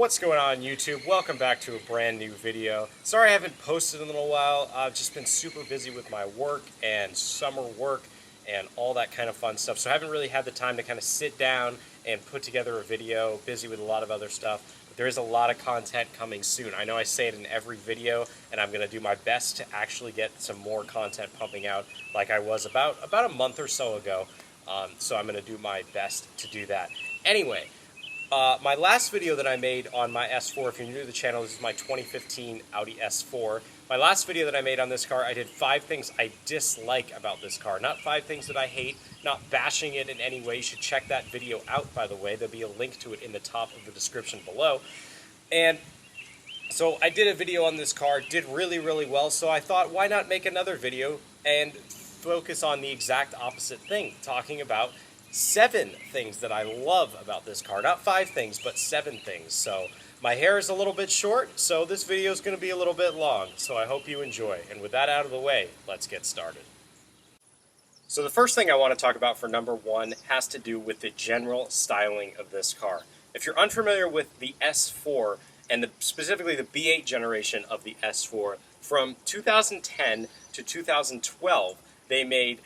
What's going on YouTube? Welcome back to a brand new video. Sorry I haven't posted in a little while. I've just been super busy with my work and summer work and all that kind of fun stuff. So I haven't really had the time to kind of sit down and put together a video, busy with a lot of other stuff. But there is a lot of content coming soon. I know I say it in every video, and I'm going to do my best to actually get some more content pumping out like I was about a month or so ago. So I'm going to do my best to do that. Anyway, my last video that I made on my S4, if you're new to the channel, this is my 2015 Audi S4. My last video that I made on this car, I did 5 things I dislike about this car. Not 5 things that I hate, not bashing it in any way. You should check that video out, by the way. There'll be a link to it in the top of the description below. And so I did a video on this car, did really, really well, so I thought, why not make another video and focus on the exact opposite thing, talking about 7 things that I love about this car. Not 5 things, but 7 things. So my hair is a little bit short, so this video is going to be a little bit long. So I hope you enjoy. And with that out of the way, let's get started. So the first thing I want to talk about for number 1 has to do with the general styling of this car. If you're unfamiliar with the S4, and specifically the B8 generation of the S4, from 2010 to 2012, they made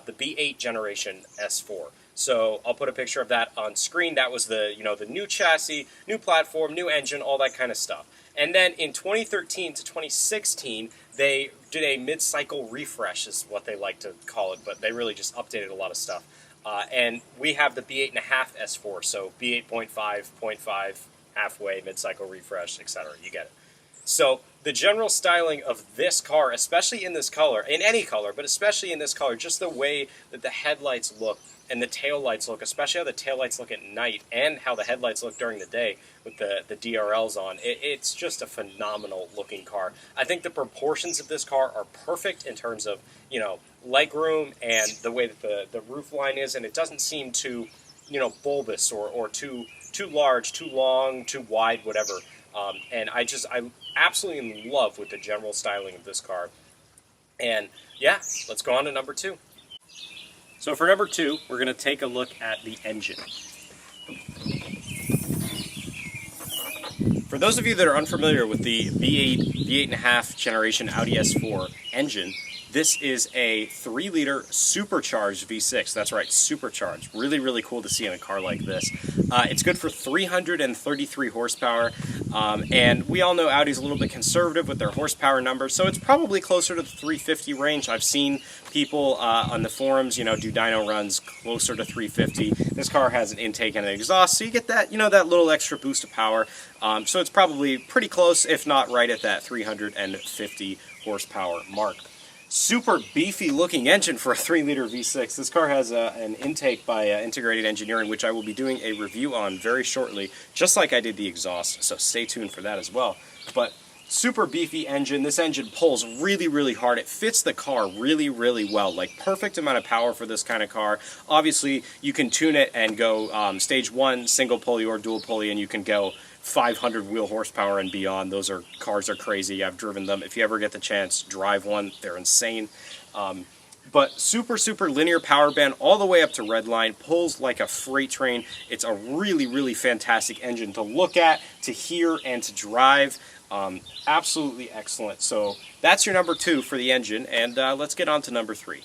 the B8 generation S4. So I'll put a picture of that on screen. That was the the new chassis, new platform, new engine, all that kind of stuff. And then in 2013 to 2016, they did a mid-cycle refresh, is what they like to call it, but they really just updated a lot of stuff. And we have the B8.5 S4, so B8.5, 0.5, halfway, mid-cycle refresh, etc. You get it. So the general styling of this car, especially in this color, in any color, but especially in this color, just the way that the headlights look and the taillights look, especially how the taillights look at night and how the headlights look during the day with the DRLs on, it's just a phenomenal looking car. I think the proportions of this car are perfect in terms of, legroom and the way that the roof line is, and it doesn't seem too, bulbous or too large, too long, too wide, whatever. And I absolutely in love with the general styling of this car. And yeah, let's go on to number 2. So for number 2, we're going to take a look at the engine. For those of you that are unfamiliar with the B8, B8.5 generation Audi S4 engine, this is a 3-liter supercharged V6. That's right, supercharged. Really, really cool to see in a car like this. It's good for 333 horsepower, and we all know Audi's a little bit conservative with their horsepower numbers, so it's probably closer to the 350 range. I've seen people on the forums, do dyno runs closer to 350. This car has an intake and an exhaust, so you get that, that little extra boost of power. So it's probably pretty close, if not right at that 350 horsepower mark. Super beefy looking engine for a 3-liter V6. This car has an intake by Integrated Engineering, which I will be doing a review on very shortly, just like I did the exhaust, so stay tuned for that as well. But super beefy engine. This engine pulls really, really hard. It fits the car really, really well. Like, perfect amount of power for this kind of car. Obviously, you can tune it and go stage 1, single pulley or dual pulley, and you can go 500 wheel horsepower and beyond. Those cars are crazy. I've driven them. If you ever get the chance, drive one. They're insane. But super, super linear power band all the way up to redline. Pulls like a freight train. It's a really, really fantastic engine to look at, to hear, and to drive. Absolutely excellent. So that's your number 2 for the engine, and let's get on to number 3.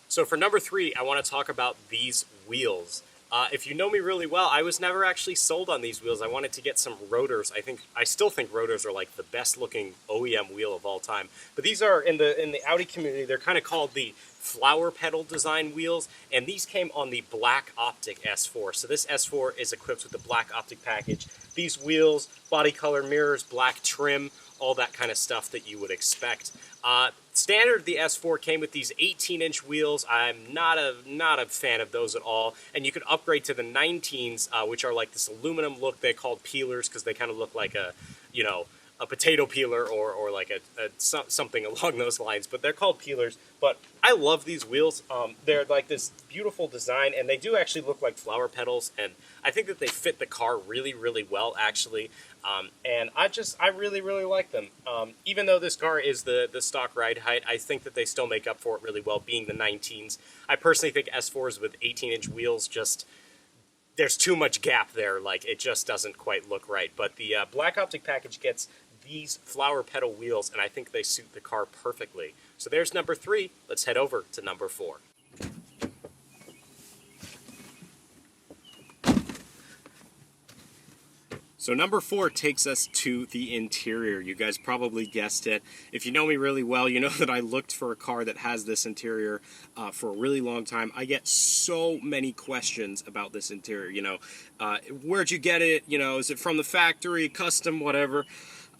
So for number 3, I want to talk about these wheels. If you know me really well, I was never actually sold on these wheels. I wanted to get some rotors. I still think rotors are like the best looking OEM wheel of all time. But these are, in the Audi community, they're kind of called the flower petal design wheels, and these came on the black optic S4. So this S4 is equipped with the black optic package. These wheels, body color mirrors, black trim, all that kind of stuff that you would expect. Standard, the S4 came with these 18-inch wheels. I'm not a fan of those at all. And you could upgrade to the 19s, which are like this aluminum look. They're called peelers because they kind of look like a potato peeler or like something along those lines. But they're called peelers. But I love these wheels. They're like this beautiful design, and they do actually look like flower petals. And I think that they fit the car really, really well, actually. And I really, really like them. Even though this car is the stock ride height, I think that they still make up for it really well, being the 19s. I personally think S4s with 18-inch wheels just there's too much gap there, like it just doesn't quite look right. But the black optic package gets these flower petal wheels, and I think they suit the car perfectly. So there's number 3. Let's head over to number 4. So number 4 takes us to the interior. You guys probably guessed it. If you know me really well, you know that I looked for a car that has this interior for a really long time. I get so many questions about this interior. You know, where'd you get it? You know, is it from the factory, custom, whatever?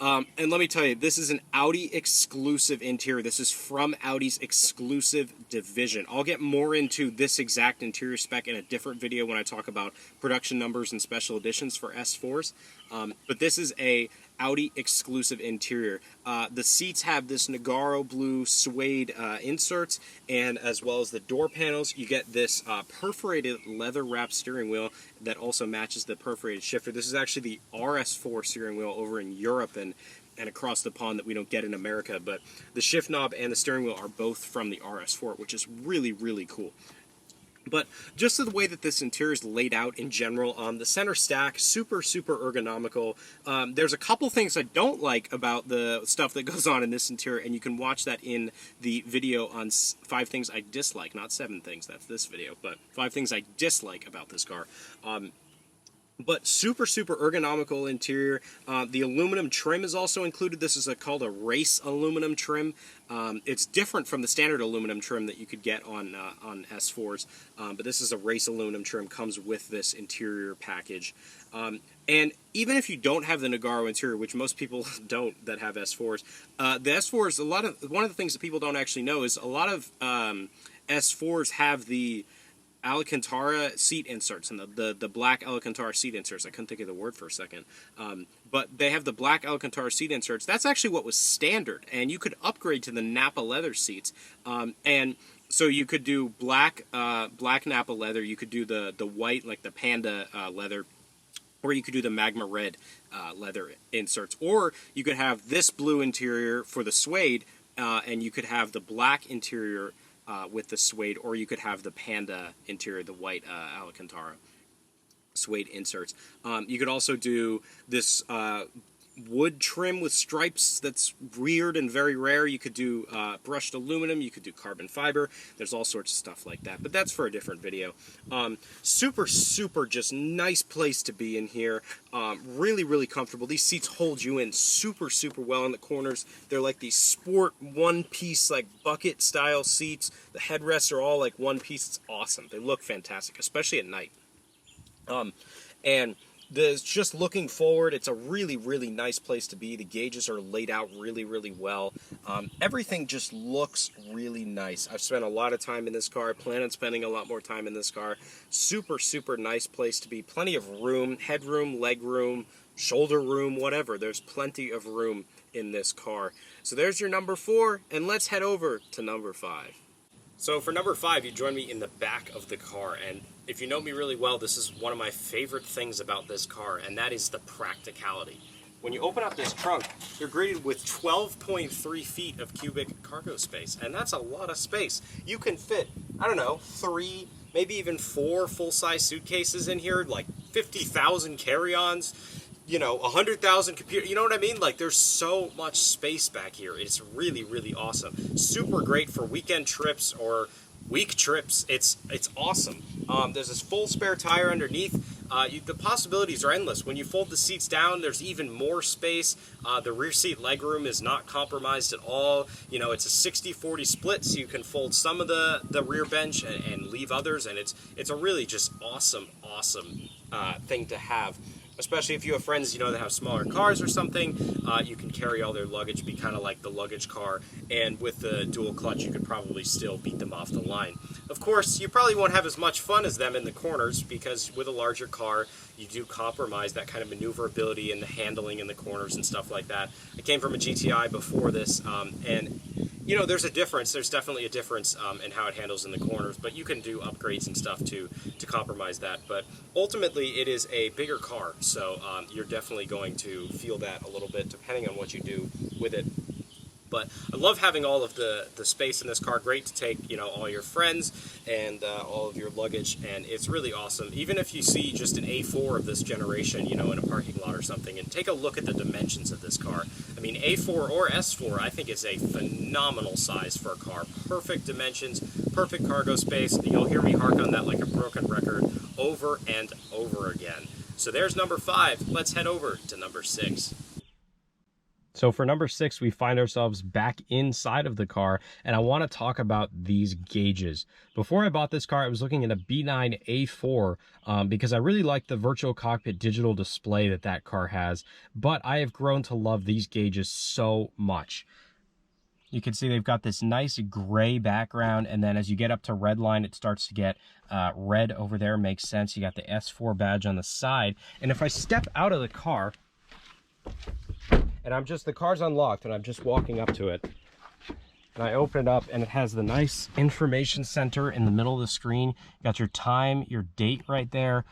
And let me tell you, this is an Audi exclusive interior. This is from Audi's exclusive division. I'll get more into this exact interior spec in a different video when I talk about production numbers and special editions for S4s. But this is a Audi exclusive interior. The seats have this Nogaro blue suede inserts, and as well as the door panels, you get this perforated leather wrapped steering wheel that also matches the perforated shifter. This is actually the RS4 steering wheel over in Europe and across the pond that we don't get in America, but the shift knob and the steering wheel are both from the RS4, which is really, really cool. But just the way that this interior is laid out in general, the center stack, super ergonomical. There's a couple things I don't like about the stuff that goes on in this interior, and you can watch that in the video on 5 things I dislike, not 7 things, that's this video, but 5 things I dislike about this car. But super ergonomical interior. The aluminum trim is also included. This is called a race aluminum trim. It's different from the standard aluminum trim that you could get on S4s, but this is a race aluminum trim, comes with this interior package. And even if you don't have the Nogaro interior, which most people don't that have S4s, the S4s, one of the things that people don't actually know is a lot of S4s have the Alcantara seat inserts and the black Alcantara seat inserts. I couldn't think of the word for a second. But they have the black Alcantara seat inserts. That's actually what was standard, and you could upgrade to the Napa leather seats. And so you could do black Napa leather. You could do the white, like the Panda leather, or you could do the Magma red leather inserts. Or you could have this blue interior for the suede, and you could have the black interior with the suede, or you could have the Panda interior, the white Alcantara suede inserts. You could also do this wood trim with stripes that's weird and very rare. You could do brushed aluminum, you could do carbon fiber. There's all sorts of stuff like that, but that's for a different video. Super just nice place to be in here. Really comfortable. These seats hold you in super well in the corners. They're like these sport one-piece like bucket style seats. The headrests are all like one piece. It's awesome. They look fantastic, especially at night. And just looking forward, it's a really nice place to be. The gauges are laid out really well. Everything just looks really nice. I've spent a lot of time in this car. I plan on spending a lot more time in this car. Super nice place to be. Plenty of room, headroom, legroom, shoulder room, whatever. There's plenty of room in this car. So there's your number 4, and let's head over to number 5. So for number 5, you join me in the back of the car, and if you know me really well, this is one of my favorite things about this car, and that is the practicality. When you open up this trunk, you're greeted with 12.3 feet of cubic cargo space, and that's a lot of space. You can fit, I don't know, 3, maybe even 4 full-size suitcases in here, like 50,000 carry-ons, you know, 100,000 computer, you know what I mean? Like, there's so much space back here. It's really awesome. Super great for weekend trips or week trips. It's awesome. There's this full spare tire underneath. The possibilities are endless. When you fold the seats down, there's even more space. The rear seat legroom is not compromised at all. You know, it's a 60-40 split, so you can fold some of the rear bench and leave others, and it's a really just awesome thing to have. Especially if you have friends, you know, that have smaller cars or something, you can carry all their luggage, be kind of like the luggage car, and with the dual clutch, you could probably still beat them off the line. Of course, you probably won't have as much fun as them in the corners, because with a larger car, you do compromise that kind of maneuverability and the handling in the corners and stuff like that. I came from a GTI before this, and you know, there's a difference. There's definitely a difference in how it handles in the corners, but you can do upgrades and stuff to compromise that. But ultimately, it is a bigger car, so you're definitely going to feel that a little bit depending on what you do with it. But I love having all of the space in this car. Great to take, you know, all your friends and all of your luggage, and it's really awesome. Even if you see just an A4 of this generation, you know, in a parking lot or something, and take a look at the dimensions of this car. I mean, A4 or S4, I think is a phenomenal size for a car. Perfect dimensions, perfect cargo space. You'll hear me hark on that like a broken record over and over again. So there's number 5. Let's head over to number 6. So for number 6, we find ourselves back inside of the car, and I want to talk about these gauges. Before I bought this car, I was looking at a B9 A4 because I really like the virtual cockpit digital display that car has, but I have grown to love these gauges so much. You can see they've got this nice gray background, and then as you get up to red line, it starts to get red over there. Makes sense. You got the S4 badge on the side, and if I step out of the car, and the car's unlocked, and I'm just walking up to it, and I open it up, and it has the nice information center in the middle of the screen. You got your time, your date right there,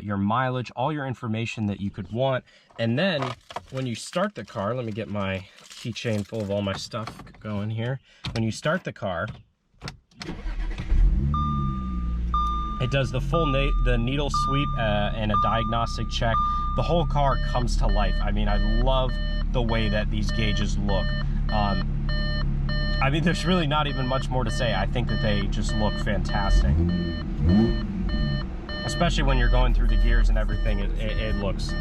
your mileage, all your information that you could want. And then when you start the car, let me get my keychain full of all my stuff going here. When you start the car, it does the full the needle sweep and a diagnostic check. The whole car comes to life. I mean, I love the way that these gauges look. I mean, there's really not even much more to say. I think that they just look fantastic. Especially when you're going through the gears and everything, it looks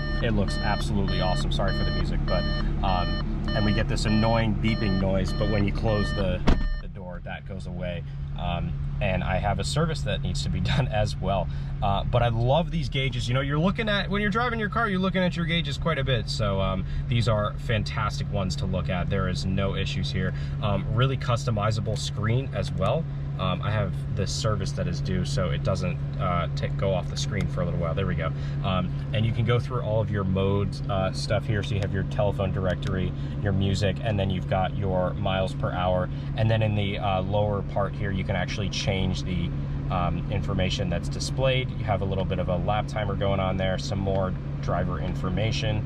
absolutely awesome. Sorry for the music, but and we get this annoying beeping noise, but when you close the door, that goes away. And I have a service that needs to be done as well. But I love these gauges. You know, you're looking at, when you're driving your car, you're looking at your gauges quite a bit. So these are fantastic ones to look at. There is no issues here. Really customizable screen as well. I have this service that is due, so it doesn't go off the screen for a little while. There we go. And you can go through all of your modes stuff here. So you have your telephone directory, your music, and then you've got your miles per hour. And then in the lower part here, you can actually change the information that's displayed. You have a little bit of a lap timer going on there, some more driver information,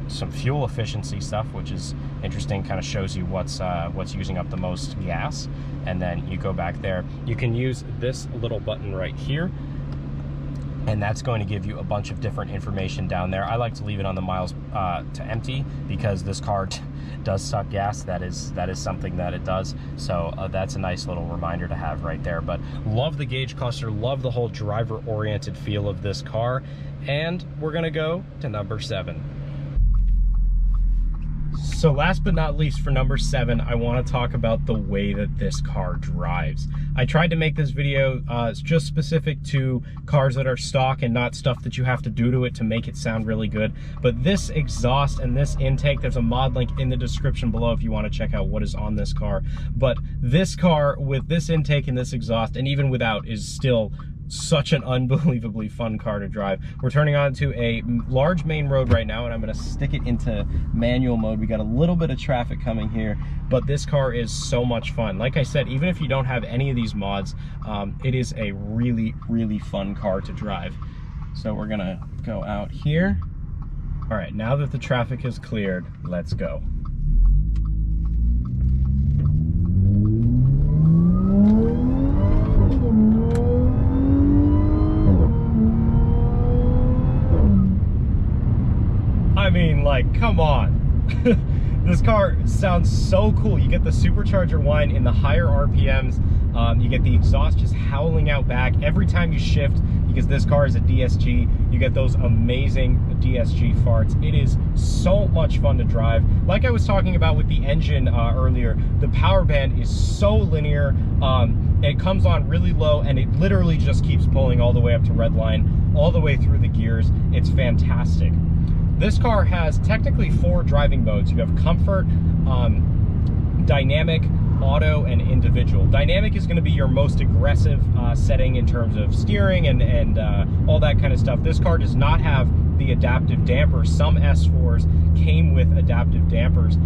some fuel efficiency stuff, which is interesting, kind of shows you what's using up the most gas. And then you go back there. You can use this little button right here, and that's going to give you a bunch of different information down there. I like to leave it on the miles to empty because this car does suck gas. That is something that it does. So that's a nice little reminder to have right there. But love the gauge cluster, love the whole driver-oriented feel of this car. And we're gonna go to number 7. So last but not least, for number 7, I want to talk about the way that this car drives. I tried to make this video just specific to cars that are stock and not stuff that you have to do to it to make it sound really good. But this exhaust and this intake, there's a mod link in the description below if you want to check out what is on this car. But this car with this intake and this exhaust, and even without, is still such an unbelievably fun car to drive. We're turning onto a large main road right now, and I'm going to stick it into manual mode. We got a little bit of traffic coming here, but this car is so much fun. Like I said, even if you don't have any of these mods, it is a really, really fun car to drive. So we're going to go out here. All right, now that the traffic is cleared, let's go. I mean, like, come on. This car sounds so cool. You get the supercharger whine in the higher RPMs. You get the exhaust just howling out back every time you shift, because this car is a DSG. You get those amazing DSG farts. It is so much fun to drive. Like I was talking about with the engine earlier, the power band is so linear. It comes on really low, and it literally just keeps pulling all the way up to red line, all the way through the gears. It's fantastic. This car has technically 4 driving modes. You have comfort, dynamic, auto, and individual. Dynamic is going to be your most aggressive setting in terms of steering and all that kind of stuff. This car does not have the adaptive dampers. Some S4s came with adaptive dampers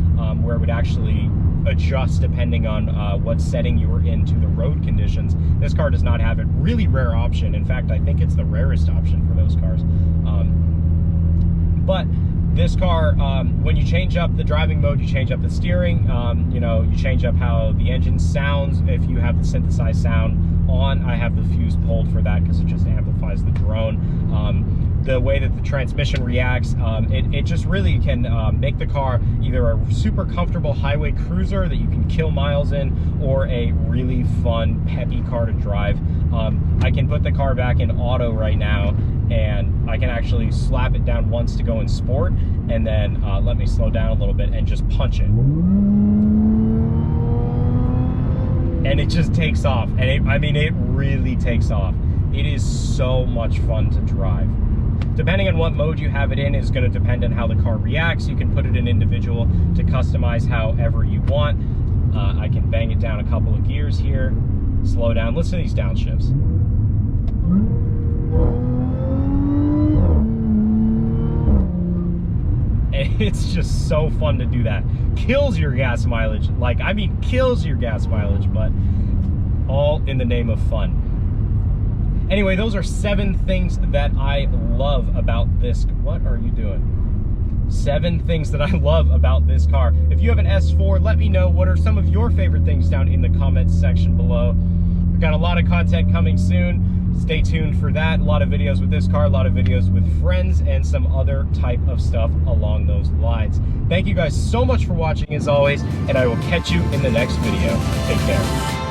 where it would actually adjust depending on what setting you were in to the road conditions. This car does not have it. Really rare option. In fact, I think it's the rarest option for those cars. But This car, when you change up the driving mode, you change up the steering, you know, you change up how the engine sounds. If you have the synthesized sound on, I have the fuse pulled for that because it just amplifies the drone. The way that the transmission reacts, it just really can make the car either a super comfortable highway cruiser that you can kill miles in, or a really fun, peppy car to drive. I can put the car back in auto right now, and I can actually slap it down once to go in sport, and then let me slow down a little bit and just punch it. And it just takes off. And I mean, it really takes off. It is so much fun to drive. Depending on what mode you have it in is going to depend on how the car reacts. You can put it in individual to customize however you want. I can bang it down a couple of gears here, slow down. Listen to these downshifts. And it's just so fun to do that. Kills your gas mileage. Like, I mean, kills your gas mileage, but all in the name of fun. Anyway, those are 7 things that I love about this. What are you doing? 7 things that I love about this car. If you have an S4, let me know what are some of your favorite things down in the comments section below. We've got a lot of content coming soon. Stay tuned for that. A lot of videos with this car, a lot of videos with friends, and some other type of stuff along those lines. Thank you guys so much for watching as always, and I will catch you in the next video. Take care.